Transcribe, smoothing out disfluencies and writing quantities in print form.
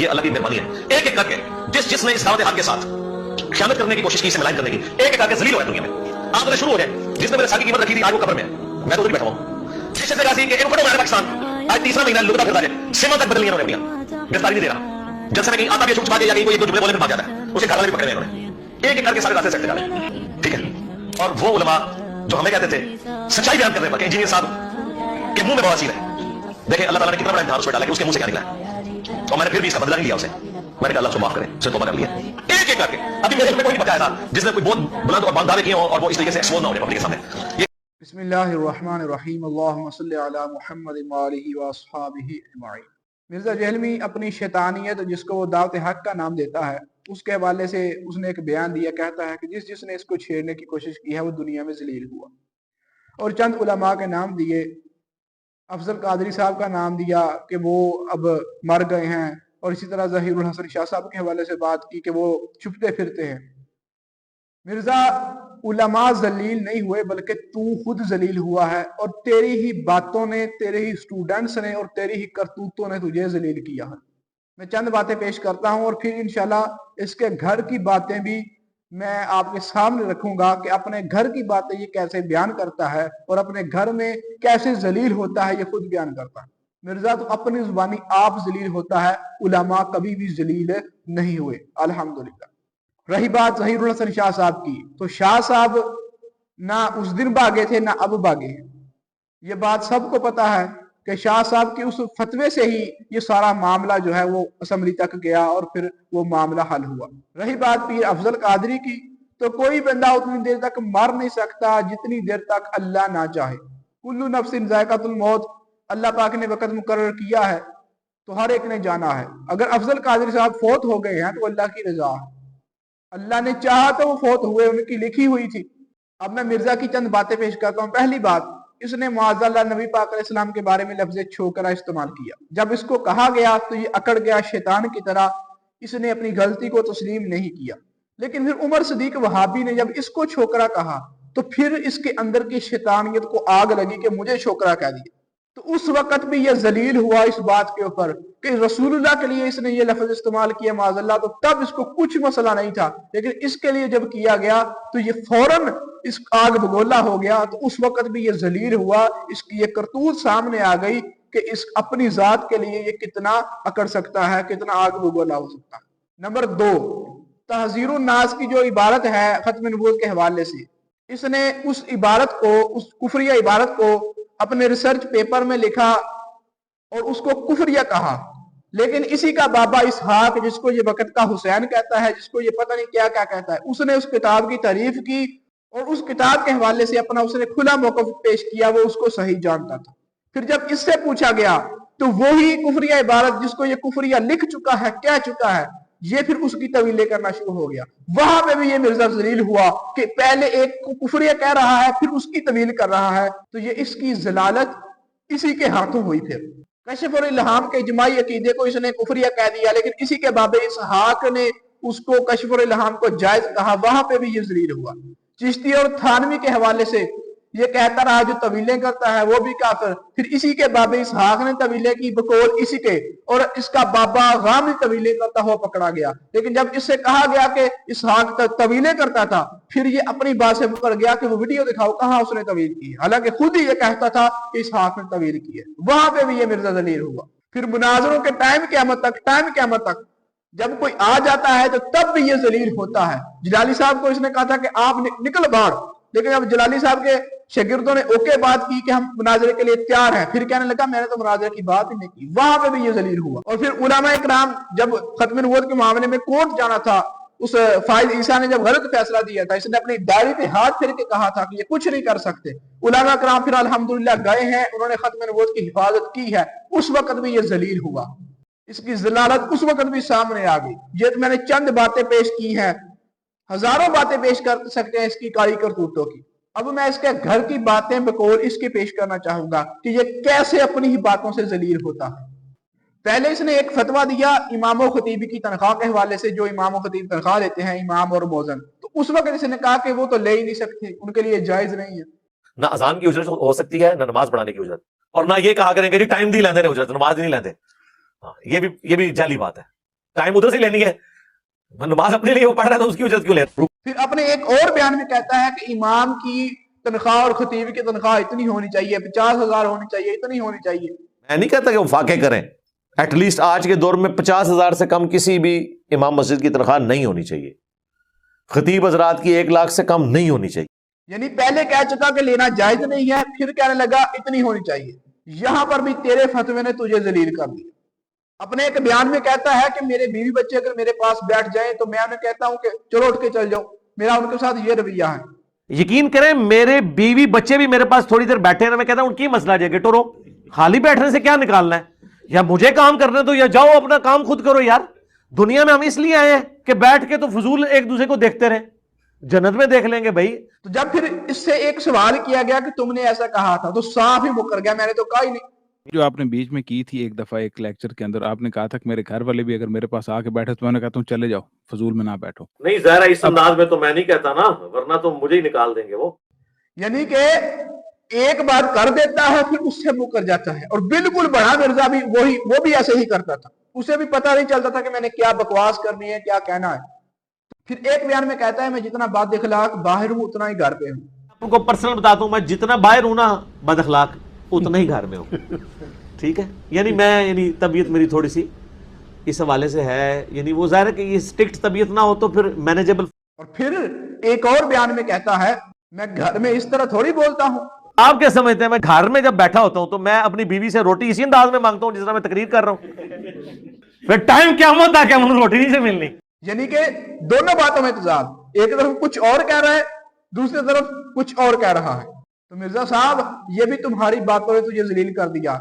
یہ اللہ کی مہربانی ہے، ایک ایک کر کے جس نے اس دعوت حق کے ساتھ خیانت کرنے کی کوشش کی، اسے ملائن کرنے کی، ایک ایک کر کے ذلیل ہوا ہے دنیا میں۔ آپ نے شروع ہو جائے، جس نے میرے ساتھ کی قیمت رکھی تھی آج وہ قبر میں ہے، میں تو ادھر بیٹھا ہوں۔ جس نے کہا کہ ان پڑھو پاکستان آج تیسرا مہینہ لگتا پھرتا ہے، سیما تک بدل لیا انہوں نے اپنی گرفتاری نہیں دے رہا، جب سے میں کہیں آتا بھی چھپا دیا کوئی دو جملے بولنے میں بھاگ جاتا ہے، اسے گھر والے بھی پکڑے انہوں نے ایک ایک کر کے سارے راستے سے ڈالے، ٹھیک ہے۔ اور وہ علماء جو ہمیں کہتے تھے سچائی بیان کرنے پر کہ انجینئر صاحب کے منہ میں بواسیر ہے، دیکھیں اللہ تعالیٰ نے کتنا بڑا امتحان اس پہ ڈالا کہ اس کے منہ سے کیا نکلا ہے، اور میں نے پھر بھی اس کا بدلہ نہیں لیا اسے، میں نے کہا اللہ اس کو معاف کرے، اسے توبہ کر لیا ایک ایک کر کے۔ ابھی میرے کوئی نہیں بتایا تھا جس نے کوئی بہت بلند اور باندھاوے کیے اور وہ اس طریقے سے ایکسپوز نہ ہو جائے پبلک کے سامنے۔ بسم اللہ الرحمن الرحیم، اللہم صلی علی محمد وآلہ واصحابہ اجمعین۔ مرزا جہلمی اپنی شیطانیت جس کو وہ دعوت حق کا نام دیتا ہے، اس کے حوالے سے اس نے ایک بیان دیا، کہتا ہے کہ جس نے اس کو چھیڑنے کی کوشش کی ہے وہ دنیا میں ذلیل ہوا، اور چند علماء کے نام دیے، افضل قادری صاحب کا نام دیا کہ وہ اب مر گئے ہیں، اور اسی طرح ظہیر الحسن شاہ صاحب کے حوالے سے بات کی کہ وہ چھپتے پھرتے ہیں۔ مرزا علماء ذلیل نہیں ہوئے بلکہ تو خود ذلیل ہوا ہے، اور تیری ہی باتوں نے، تیرے ہی سٹوڈنٹس نے اور تیری ہی کرتوتوں نے تجھے ذلیل کیا ہے۔ میں چند باتیں پیش کرتا ہوں اور پھر انشاءاللہ اس کے گھر کی باتیں بھی میں آپ کے سامنے رکھوں گا کہ اپنے گھر کی باتیں یہ کیسے بیان کرتا ہے اور اپنے گھر میں کیسے ذلیل ہوتا ہے، یہ خود بیان کرتا ہے۔ مرزا تو اپنی زبانی آپ ذلیل ہوتا ہے، علماء کبھی بھی ذلیل نہیں ہوئے الحمدللہ۔ رہی بات ظہیر الحسن شاہ صاحب کی، تو شاہ صاحب نہ اس دن بھاگے تھے نہ اب بھاگے ہیں، یہ بات سب کو پتا ہے کہ شاہ صاحب کی اس فتوے سے ہی یہ سارا معاملہ جو ہے وہ اسمبلی تک گیا اور پھر وہ معاملہ حل ہوا۔ رہی بات پیر افضل قادری کی، تو کوئی بندہ اتنی دیر تک مر نہیں سکتا جتنی دیر تک اللہ نہ چاہے۔ کلو نفس ذائقۃ الموت، اللہ پاک نے وقت مقرر کیا ہے تو ہر ایک نے جانا ہے۔ اگر افضل قادری صاحب فوت ہو گئے ہیں تو اللہ کی رضا ہے، اللہ نے چاہا تو وہ فوت ہوئے، ان کی لکھی ہوئی تھی۔ اب میں مرزا کی چند باتیں پیش کرتا ہوں۔ پہلی بات، اس نے معاذ اللہ نبی پاک علیہ السلام کے بارے میں لفظ چھوکرا استعمال کیا۔ جب اس کو کہا گیا تو یہ اکڑ گیا شیطان کی طرح، اس نے اپنی غلطی کو تسلیم نہیں کیا۔ لیکن پھر عمر صدیق وہابی نے جب اس کو چھوکرا کہا تو پھر اس کے اندر کی شیطانیت کو آگ لگی کہ مجھے چھوکرا کہہ دیا، تو اس وقت بھی یہ ذلیل ہوا اس بات کے اوپر کہ رسول اللہ کے لیے اس نے یہ لفظ استعمال کیا معاذ اللہ، تو تب اس کو کچھ مسئلہ نہیں تھا، لیکن اس کے لیے جب کیا گیا تو یہ فوراً اس آگ بگولا ہو گیا، تو اس وقت بھی یہ ذلیل ہوا، اس کی یہ کرتوت سامنے آ گئی کہ اس اپنی ذات کے لیے یہ کتنا اکڑ سکتا ہے، کتنا آگ بگولا ہو سکتا ہے۔ نمبر دو، تحذیر الناس کی جو عبارت ہے ختم نبوت کے حوالے سے، اس نے اس عبارت کو، اس کفریہ عبارت کو اپنے ریسرچ پیپر میں لکھا اور اس کو کفریہ کہا، لیکن اسی کا بابا اسحاق جس کو یہ وقت کا حسین کہتا ہے، جس کو یہ پتہ نہیں کیا کیا کہتا ہے، اس نے اس کتاب کی تعریف کی اور اس کتاب کے حوالے سے اپنا اس نے کھلا موقف پیش کیا، وہ اس کو صحیح جانتا تھا۔ پھر جب اس سے پوچھا گیا تو وہی کفریہ عبارت جس کو یہ کفریہ لکھ چکا ہے، کہہ چکا ہے، یہ پھر اس کی طویلیں کرنا شروع ہو گیا۔ وہاں پہ بھی یہ مرزا ذلیل ہوا کہ پہلے ایک کو کفریہ کہہ رہا ہے پھر اس کی طویل کر رہا ہے، تو یہ اس کی ذلالت اسی کے ہاتھوں ہوئی۔ پھر کشف الالہام کے اجماعی عقیدے کو اس نے کفریہ کہہ دیا، لیکن اسی کے باب اسحاق نے اس کو کشف الالہام کو جائز کہا، وہاں پہ بھی یہ ذلیل ہوا۔ چشتی اور تھانوی کے حوالے سے یہ کہتا رہا جو طویلیں کرتا ہے وہ بھی کافر، پھر اسی کے باب اسحاق نے طویلیں کی بقول اسی کے، اور اس کا بابا غامدی طویلیں کرتا ہوا پکڑا گیا۔ لیکن جب اس سے کہا گیا کہ اسحاق طویلیں کرتا تھا، پھر یہ اپنی بات سے مکر گیا کہ وہ ویڈیو دکھاؤ کہاں اس نے طویل کی ہے، حالانکہ خود ہی یہ کہتا تھا کہ اسحاق نے طویل کی ہے۔ وہاں پہ بھی یہ مرزا ذلیل ہوا۔ پھر مناظروں کے ٹائم قیامت تک جب کوئی آ جاتا ہے تو تب بھی یہ ذلیل ہوتا ہے۔ جلالی صاحب کو اس نے کہا تھا کہ آپ نکل باہر، لیکن اب جلالی صاحب کے شاگردوں نے اوکے بات کی کہ ہم مناظرے کے لیے تیار ہیں، پھر کہنے لگا میں نے تو مناظرے کی بات ہی نہیں کی، وہاں پہ بھی یہ ذلیل ہوا۔ اور پھر علماء اکرام جب ختم نبوت کے معاملے میں کورٹ جانا تھا، اس فائز عیسیٰ نے جب غلط فیصلہ دیا تھا، اس نے اپنی ڈائری پہ ہاتھ پھیر کے کہا تھا کہ یہ کچھ نہیں کر سکتے۔ علماء اکرام پھر الحمدللہ گئے ہیں، انہوں نے ختم نبوت کی حفاظت کی ہے، اس وقت بھی یہ ذلیل ہوا، اس کی ذلالت اس وقت بھی سامنے آ گئی۔ یہ میں نے چند باتیں پیش کی ہیں، ہزاروں باتیں پیش کر سکتے ہیں اس کی کائی کرتوتوں کی۔ اب میں اس کے گھر کی باتیں بقول اس کی پیش کرنا چاہوں گا کہ یہ کیسے اپنی ہی باتوں سے ذلیل ہوتا ہے۔ پہلے اس نے ایک فتویٰ دیا امام و خطیبی کی تنخواہ کے حوالے سے، جو امام و خطیب تنخواہ دیتے ہیں امام اور موذن، تو اس وقت اس نے کہا کہ وہ تو لے ہی نہیں سکتے، ان کے لیے جائز نہیں ہے۔ نہ اذان کی اجرت ہو سکتی ہے، نہ نماز پڑھانے کی اجرت، اور نہ یہ کہا کریں کہ جی ٹائم دی لیندے نے اجرت، نماز نہیں لیندے، یہ بھی جعلی بات ہے۔ ٹائم ادھر سے لینی ہے, نماز اپنے لیے وہ پڑھ رہا ہے تو اس کی وجہ کیوں لے رہا ہے؟ پھر اپنے ایک اور بیان میں کہتا ہے کہ امام کی تنخواہ اور خطیب کی تنخواہ اتنی ہونی چاہیے, 50,000 ہونی چاہیے, اتنی ہونی چاہیے. میں نہیں کہتا کہ وہ فاقے کریں, ایٹ لیسٹ آج کے دور میں 50,000 سے کم کسی بھی امام مسجد کی تنخواہ نہیں ہونی چاہیے, خطیب حضرات کی 1 لاکھ سے کم نہیں ہونی چاہیے. یعنی پہلے کہہ چکا کہ لینا جائز نہیں ہے, پھر کہنے لگا اتنی ہونی چاہیے. یہاں پر بھی تیرے فتوے نے تجھے ذلیل کر دیا. اپنے ایک بیان میں کہتا ہے کہ میرے بیوی بچے اگر میرے پاس بیٹھ جائیں تو میں انہیں کہتا ہوں کہ چلو اٹھ کے چل جاؤ, میرا ان کے ساتھ یہ رویہ ہے. یقین کریں میرے بیوی بچے بھی میرے پاس تھوڑی دیر بیٹھے ہیں, میں کہتا ہوں ان کی مسئلہ ہے, گٹو رو, خالی بیٹھنے سے کیا نکالنا ہے, یا مجھے کام کرنا تو یا جاؤ اپنا کام خود کرو یار. دنیا میں ہم اس لیے آئے ہیں کہ بیٹھ کے تو فضول ایک دوسرے کو دیکھتے رہیں, جنت میں دیکھ لیں گے بھائی. تو جب پھر اس سے ایک سوال کیا گیا کہ تم نے ایسا کہا تھا تو صاف ہی مکر گیا, میں نے تو کہا ہی نہیں. جو آپ نے بیچ میں کی تھی ایک دفعہ ایک لیکچر کے اندر, آپ نے کہا تھا کہ میرے گھر والے بھی اگر میرے پاس آ کے بیٹھے تو میں نے کہتا ہوں چلے جاؤ, فضول میں نہ بیٹھو. نہیں ظاہر ہے اس انداز میں تو میں نہیں کہتا نا, ورنہ تو مجھے ہی نکال دیں گے وہ. یعنی کہ ایک بار کر دیتا ہے پھر اس سے مکر جاتا ہے. اور بالکل بڑا مرزا بھی وہ بھی ایسے ہی کرتا تھا, اسے بھی پتہ نہیں چلتا تھا کہ میں نے کیا بکواس کرنی ہے, کیا کہنا ہے. پھر ایک بیان میں کہتا ہے میں جتنا بد اخلاق باہر ہوں اتنا ہی گھر پہ ہوں. آپ کو پرسنل بتاتا ہوں, میں جتنا باہر ہوں نا بد اخلاق اتنا ہی گھر میں ہوں. ٹھیک ہے, یعنی طبیعت میری تھوڑی سی اس حوالے سے ہے, یعنی وہ ظاہر ہے کہ یہ اسٹرکٹ طبیعت نہ ہو تو پھر مینیجبل. اور پھر ایک اور بیان میں کہتا ہے میں گھر میں اس طرح تھوڑی بولتا ہوں. آپ کیا سمجھتے ہیں میں گھر میں جب بیٹھا ہوتا ہوں تو میں اپنی بیوی سے روٹی اسی انداز میں مانگتا ہوں جس طرح میں تقریر کر رہا ہوں؟ پھر ٹائم کیا ہوتا کہ مجھے روٹی نہیں سے ملنی. یعنی کہ دونوں باتوں میں تضاد, ایک طرف کچھ اور کہہ رہا ہے, دوسری طرف کچھ اور کہہ رہا ہے. تو مرزا صاحب یہ بھی تمہاری باتوں نے تجھے ذلیل کر دیا.